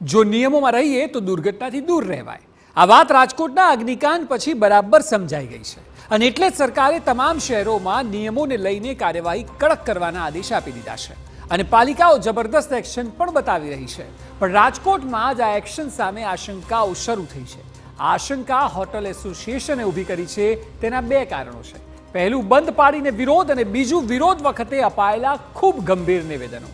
જો નિયમોમાં રહીએ તો દુર્ઘટનાથી દૂર રહેવાય। આ વાત રાજકોટના અગ્નિકાંડ પછી બરાબર સમજાઈ ગઈ છે અને એટલે જ સરકારે તમામ શહેરોમાં નિયમોને લઈને કાર્યવાહી કડક કરવાના આદેશ આપી દીધા છે અને પાલિકાઓ જબરદસ્ત એક્શન પણ બતાવી રહી છે। પણ રાજકોટમાં જ આ એક્શન સામે આશંકાઓ શરૂ થઈ છે। આ આશંકા હોટલ એસોસિએશને ઊભી કરી છે। તેના બે કારણો છે। પહેલું, બંધ પાડીને વિરોધ, અને બીજું, વિરોધ વખતે અપાયેલા ખૂબ ગંભીર નિવેદનો।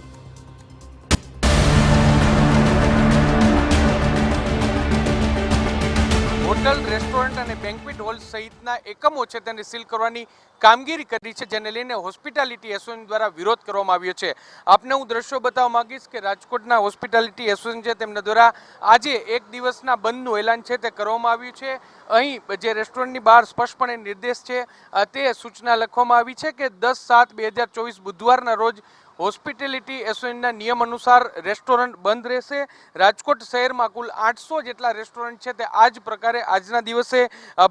હોટલ, રેસ્ટોરન્ટ અને બેન્ક્વેટ હોલ સહિતના એકમો છે તેને સીલ કરવાની કામગીરી કરી છે, જેને લઈને હોસ્પિટાલિટી એસોસિએશન દ્વારા વિરોધ કરવામાં આવ્યો છે। આપને હું દ્રશ્યો બતાવવા માંગીશ કે રાજકોટના હોસ્પિટાલિટી એસોસિએશન છે તેમના દ્વારા આજે એક દિવસના બંધનું એલાન છે તે કરવામાં આવ્યું છે। અહીં જે રેસ્ટોરન્ટની બહાર સ્પષ્ટપણે નિર્દેશ છે તે સૂચના લખવામાં આવી છે કે 10/7/2024 બુધવારના રોજ હોસ્પિટાલિટી એસોસિએશનના નિયમ અનુસાર રેસ્ટોરન્ટ બંધ રહેશે। રાજકોટ શહેરમાં કુલ 800 જેટલા રેસ્ટોરન્ટ છે તે આ જ પ્રકારે આજના દિવસે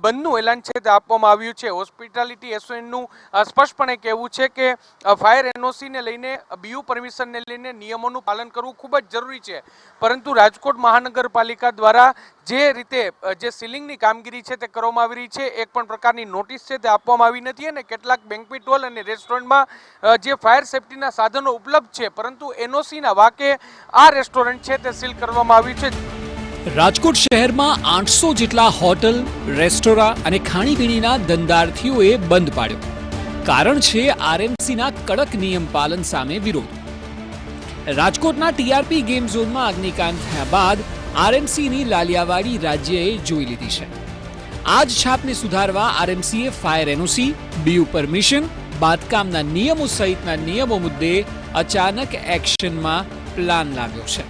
બંધનું એલાન છે તે આપવામાં આવ્યું છે। હોસ્પિટાલિટી એસોસિએશનનું સ્પષ્ટપણે કહેવું છે કે ફાયર એનઓસીને લઈને, બીયુ પરમિશનને લઈને નિયમોનું પાલન કરવું ખૂબ જ જરૂરી છે, પરંતુ રાજકોટ મહાનગરપાલિકા દ્વારા જે રીતે જે સીલિંગની કામગીરી છે તે કરવામાં આવી રહી છે, એક પણ પ્રકારની નોટિસ છે તે આપવામાં આવી નથી અને કેટલાક બેન્ક્વેટ હોલ અને રેસ્ટોરન્ટમાં જે ફાયર સેફટીના સાધનો ઉપલબ્ધ છે, પરંતુ એનઓસીના વાકે આ રેસ્ટોરન્ટ છે તે સીલ કરવામાં આવ્યું છે। રાજકોટ શહેરમાં 800 જેટલા હોટલ, રેસ્ટોરાં અને ખાણીપીણીના ધંધાર્થીઓએ બંધ પાડ્યો। કારણ છે આરએમસીના કડક નિયમ પાલન સામે વિરોધ। રાજકોટના ટીઆરપી ગેમ ઝોનમાં અગ્નિકાંડ થયા બાદ આરએમસીની લાલિયાવાડી રાજ્યએ જોઈ લીધી છે। આ જ છાપને સુધારવા આરએમસીએ ફાયર એનઓસી, બીયુ પરમિશન, બાંધકામના નિયમો સહિતના નિયમો મુદ્દે અચાનક એક્શનમાં પ્લાન લાવ્યો છે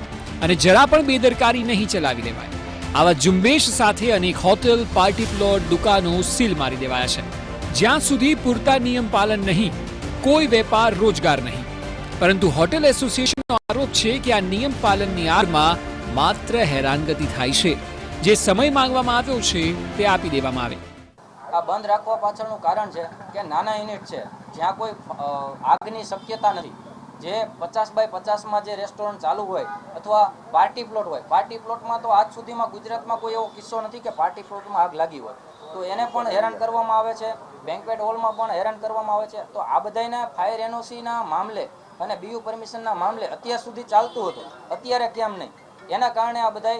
અને જરા પણ બેદરકારી નહીં ચલાવી લેવાય। આવા ઝુંબેશ સાથે અનેક હોટેલ, પાર્ટી પ્લોટ, દુકાનો સીલ મારી દેવાયા છે। જ્યાં સુધી પૂરતા નિયમ પાલન નહીં, કોઈ વેપાર રોજગાર નહીં। પરંતુ હોટેલ એસોસિએશનનો આરોપ છે કે આ નિયમ પાલનની આડમાં માત્ર હેરાનગતિ થાય છે। જે સમય માંગવામાં આવ્યો છે તે આપી દેવામાં આવે। આ બંધ રાખવા પાછળનું કારણ છે કે નાના યુનિટ છે જ્યાં કોઈ આગની શક્યતા નથી। જે 50x50માં જે રેસ્ટોરન્ટ ચાલુ હોય અથવા પાર્ટી પ્લોટ હોય, પાર્ટી પ્લોટમાં તો આજ સુધીમાં ગુજરાતમાં કોઈ એવો કિસ્સો નથી કે પાર્ટી પ્લોટમાં આગ લાગી હોય, તો એને પણ હેરાન કરવામાં આવે છે। બેન્ક્વેટ હોલમાં પણ હેરાન કરવામાં આવે છે। તો આ બધાના ફાયર એનઓસીના મામલે અને બીયુ પરમિશનના મામલે અત્યાર સુધી ચાલતું હતું, અત્યારે કેમ નહીં? એના કારણે આ બધા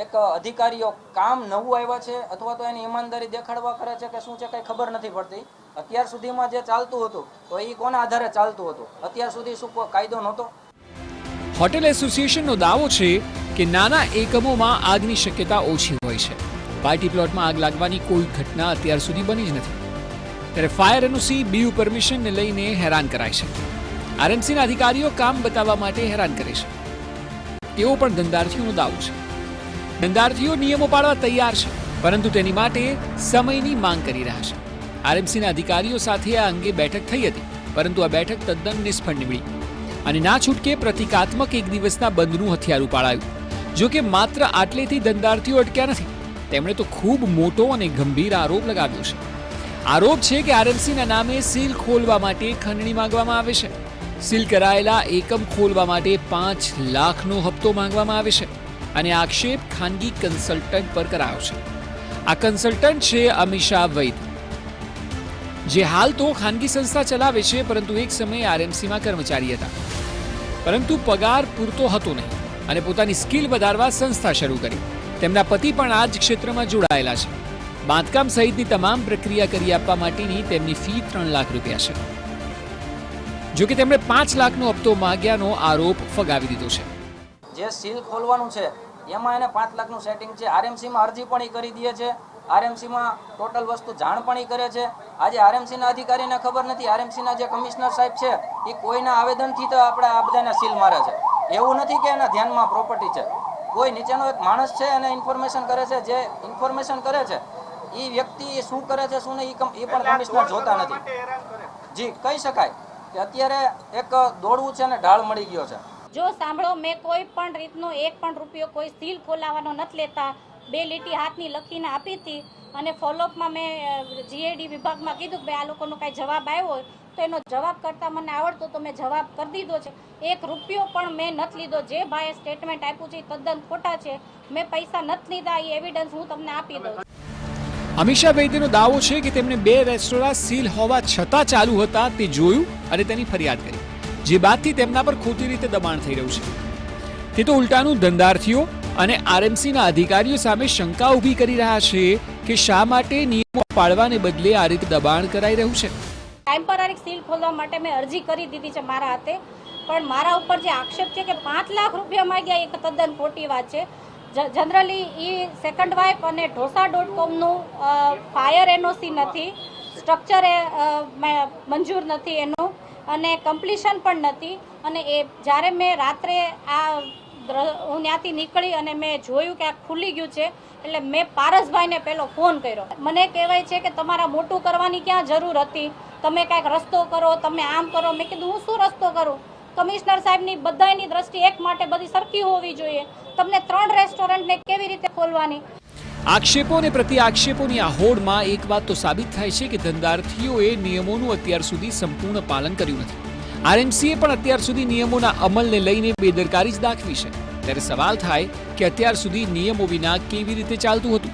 એક અધિકારીઓ કામ નવું આવ્યા છે અથવા તો એની ઈમાનદારી દેખાડવા કરે છે કે શું છે કંઈ ખબર નથી પડતી। અત્યાર સુધીમાં જે ચાલતું હતું તો એ કોના આધારે ચાલતું હતું? અત્યાર સુધી શું કોઈ કાયદો નહોતો? હોટેલ એસોસિએશનનો દાવો છે કે નાના એકમોમાં આગની શક્યતા ઓછી હોય છે। પાર્ટી પ્લોટમાં આગ લાગવાની કોઈ ઘટના અત્યાર સુધી બની જ નથી। ત્યારે ફાયર એનઓસી, બીયુ પરમિશનને લઈને હેરાન કરાય છે। આરએમસીના અધિકારીઓ કામ બતાવવા માટે હેરાન કરે છે, તેવો પણ ધંધાર્થીઓનો દાવો છે। ધંધાર્થીઓ નિયમો પાળવા તૈયાર છે, પરંતુ તેની માટે સમયની માંગ કરી રહ્યા છે। આરએમસીના અધિકારીઓ સાથે આ અંગે બેઠક થઈ હતી, પરંતુ આ બેઠક તદ્દન નિષ્ફળ નીવડી અને ના છૂટકે પ્રતિકાત્મક એક દિવસના બંધનું હથિયાર ઉપાડાયું। જો કે માત્ર આટલેથી ધંધાર્થીઓ અટક્યા નથી, તેમણે તો ખૂબ મોટો અને ગંભીર આરોપ લગાવ્યો છે। આરોપ છે કે આરએમસીના નામે સીલ ખોલવા માટે ખંડણી માંગવામાં આવે છે। સીલ કરાયેલા એકમ ખોલવા માટે 5 લાખનો હપ્તો માંગવામાં આવે છે અને આક્ષેપ ખાનગી કન્સલ્ટન્ટ પર કરાયો છે। આ કન્સલ્ટન્ટ છે અમીષા વૈદ, જે હાલ તો ખાનગી સંસ્થા ચલાવે છે, પરંતુ એક સમયે આરએમસીમાં કર્મચારી હતા, પરંતુ પગાર પૂરતો હતો નહીં અને પોતાની સ્કિલ વધારવા સંસ્થા શરૂ કરી। તેમના પતિ પણ આ જ ક્ષેત્રમાં જોડાયેલા છે। બાંધકામ સહિતની તમામ પ્રક્રિયા કરી આપવા માટેની તેમની ફી 3 લાખ રૂપિયા છે। જો કે તેમણે 5 લાખનો હપ્તો માંગ્યાનો આરોપ ફગાવી દીધો છે। જે સીલ ખોલવાનું છે એમાં એને 5 લાખનું સેટિંગ છે। આરએમસીમાં અરજી પણ કરી દે છે, આરએમસીમાં ટોટલ વસ્તુ જાણ પણ કરે છે। આજે આરએમસીના અધિકારીને ખબર નથી, આરએમસીના જે કમિશનર સાહેબ છે એ કોઈના આવેદનથી તો આપણે આ બધાને સીલ મારે છે। એવું નથી કે એના ધ્યાનમાં પ્રોપર્ટી છે, કોઈ નીચેનો એક માણસ છે અને ઇન્ફોર્મેશન કરે છે। જે ઇન્ફોર્મેશન કરે છે એ વ્યક્તિ શું કરે છે શું નહીં એ પણ કમિશનર જોતા નથી। જી કહી શકાય કે અત્યારે એક દોડવું છે અને ઢાળ મળી ગયો છે। જો સાંભળો, મેં કોઈ પણ રીતનો 1 પણ રૂપિયો કોઈ સીલ ખોલાવવાનો નથી લેતા। 2 લીટી હાથની લખીને આપી હતી અને ફોલોઅપમાં મેં જીએડી વિભાગમાં કીધું કે ભાઈ આ લોકોનો કાંઈ જવાબ આવ્યો હોય તો એનો જવાબ કરતાં મને આવડતો તો મેં જવાબ કરી દીધો છે. 1 રૂપિયો પણ મેં નથી લીધો. જે ભાઈએ સ્ટેટમેન્ટ આપ્યું છે એ તદ્દન ખોટા છે. મેં પૈસા નથી લીધા, એ એવિડન્સ હું તમને આપી દઉં. અમીષા વૈદ્યનો દાવો છે કે તેમણે 2 રેસ્ટોરાં સીલ હોવા છતાં ચાલુ હતા તે જોયું અને તેની ફરિયાદ કરી, જે બાદથી તેમના પર ખોટી રીતે દબાણ થઈ રહ્યું છે. તે તો ઉલટાનું ધંધાર્થીઓ અને આરએમસીના અધિકારીઓ સામે શંકા ઊભી કરી રહ્યા છે કે શા માટે નિયમો પાળવાને બદલે આ રીતે દબાણ કરાઈ રહ્યું છે. ટેમ્પરરી સીલ ખોલવા માટે મેં અરજી કરી દીધી છે મારા હાથે, પણ મારા ઉપર જે આક્ષેપ છે કે 5 લાખ રૂપિયા માંગ્યા એ તદ્દન ખોટી વાત છે. જનરલી એ સેકન્ડ વાઇફ અને ઢોસા.comનું ફાયર એનઓસી નથી, સ્ટ્રક્ચર મંજૂર નથી એનું, અને કમ્પ્લીશન પણ નથી. અને એ જ્યારે મેં રાત્રે હું ત્યાંથી નીકળી અને મેં જોયું કે આ ખુલી ગયું છે, એટલે મેં પારસભાઈને પહેલો ફોન કર્યો. મને કહેવાય છે કે તમારા મોટું કરવાની ક્યાં જરૂર હતી, તમે કાંઈક રસ્તો કરો, તમે આમ કરો. મેં કીધું હું શું રસ્તો કરું? કમિશનર સાહેબની બધાની દ્રષ્ટિ એક માટે બધી સરખી હોવી જોઈએ. તમને 3 રેસ્ટોરન્ટને કેવી રીતે ખોલવાની? આક્ષેપો અને પ્રતિ આક્ષેપોની આ હોડમાં એક વાત તો સાબિત થાય છે કે ધંધાર્થીઓએ નિયમોનું અત્યાર સુધી સંપૂર્ણ પાલન કર્યું નથી. આરએમસીએ પણ અત્યાર સુધી નિયમોના અમલને લઈને બેદરકારી જ દાખવી છે. ત્યારે સવાલ થાય કે અત્યાર સુધી નિયમો વિના કેવી રીતે ચાલતું હતું?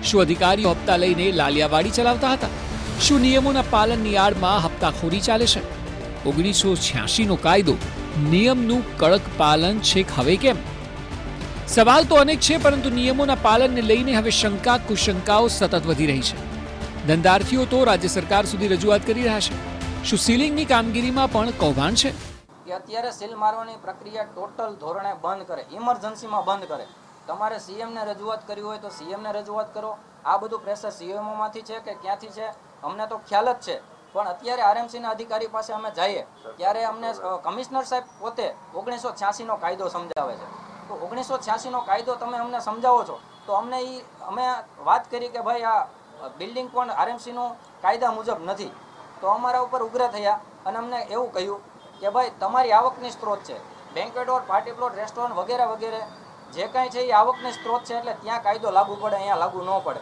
શું અધિકારીઓ હપ્તા લઈને લાલિયાવાડી ચલાવતા હતા? શું નિયમોના પાલનની આડમાં હપ્તાખોરી ચાલે છે? 1986નો કાયદો, નિયમનું કડક પાલન છેક હવે કેમ? સવાલ તો અનેક છે, પરંતુ નિયમોના પાલનને લઈને હવે શંકા કુશંકાઓ સતત વધી રહી છે. ધંધાર્થીઓ તો રાજ્ય સરકાર સુધી રજૂઆત કરી રહ્યા છે. શું સીલિંગની કામગીરીમાં પણ કૌભાંડ છે? કે અત્યારે સીલ મારવાની પ્રક્રિયા ટોટલ ધોરણે બંધ કરે, ઇમરજન્સીમાં બંધ કરે. તમારે સીએમને રજૂઆત કરવી હોય તો સીએમને રજૂઆત કરો. આ બધું પ્રેશર સીએમઓમાંથી છે કે ક્યાંથી છે અમને તો ખ્યાલ જ છે, પણ અત્યારે આરએમસીના અધિકારી પાસે અમે જઈએ ત્યારે અમને કમિશનર સાહેબ પોતે 1986નો કાયદો સમજાવે છે. તો 1986નો કાયદો તમે અમને સમજાવો છો તો અમે વાત કરી કે ભાઈ આ બિલ્ડિંગ પણ આરએમસીનું કાયદા મુજબ નથી. તો અમારા ઉપર ઉગ્ર થયા અને અમને એવું કહ્યું કે ભાઈ તમારી આવકની સ્ત્રોત છે, banquet hall, party plot, restaurant વગેરે વગેરે જે કાંઈ છે એ આવકની સ્ત્રોત છે, એટલે ત્યાં કાયદો લાગુ પડે, અહીંયા લાગુ ન પડે.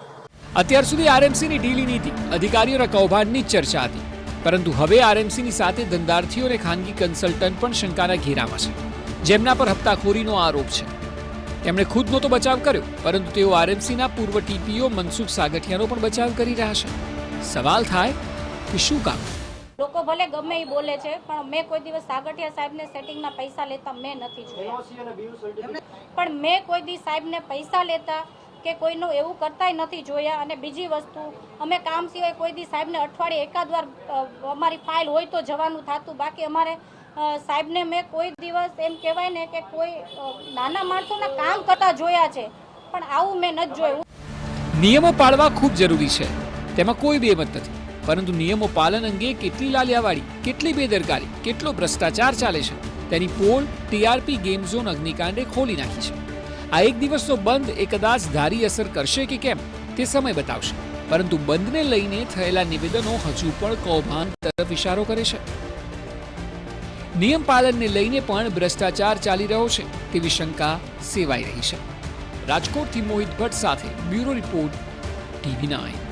અત્યાર સુધી આરએમસીની ઢીલી નીતિ, અધિકારીઓના કૌભાંડની જ ચર્ચા હતી, પરંતુ હવે આરએમસીની સાથે ધંધાર્થીઓ અને ખાનગી કન્સલ્ટન્ટ પણ શંકાના ઘેરામાં છે, જેમના પર હપ્તાખોરીનો આરોપ છે. તેમણે ખુદનો તો બચાવ કર્યો, પરંતુ તેઓ આરએમસીના પૂર્વ ટીપીઓ મનસુખ સાગઠિયાનો પણ બચાવ કરી રહ્યા છે. સવાલ થાય કે શું કામ? લોકો ભલે ગમે એ બોલે છે, પણ મેં કોઈ દિવસ સાગઠિયા સાહેબને સેટિંગના પૈસા લેતા મેં નથી જોયા. પણ મેં કોઈ દિવસ સાહેબને પૈસા લેતા કે કોઈનું એવું કરતાય નથી જોયા. અને બીજી વસ્તુ, અમે કામ સિવાય કોઈ દિવસ સાહેબને અઠવાડિયે એકાદ વાર અમારી ફાઇલ હોય તો જવાનું થતું. બાકી અમારે સાહેબને મેં કોઈ દિવસ એમ કહેવાય ને કે કોઈ નાના માણસોના કામ કરતા જોયા છે, પણ આવું મેં નથી જોયું. નિયમો પાળવા ખૂબ જરૂરી છે, તેમાં કોઈ બેમત નથી, પરંતુ નિયમો પાલન અંગે કેટલી લાલિયાવાડી, કેટલી બેદરકારી, કેટલો ભ્રષ્ટાચાર ચાલે છે તેની પોલ ટીઆરપી ગેમ ઝોન અગ્નિકાંડે ખોલી નાખી છે. આ એક દિવસનો બંધ એ કદાચ ધારી અસર કરશે કે કેમ તે સમય બતાવશે, પરંતુ બંધને લઈને થયેલા નિવેદનો હજુ પણ કૌભાંડ તરફ ઇશારો કરે છે. નિયમ પાલનને લઈને પણ ભ્રષ્ટાચાર ચાલી રહ્યો છે તેવી શંકા સેવાઈ રહી છે. રાજકોટથી મોહિત ભટ્ટ સાથે બ્યુરો રિપોર્ટ, TV9.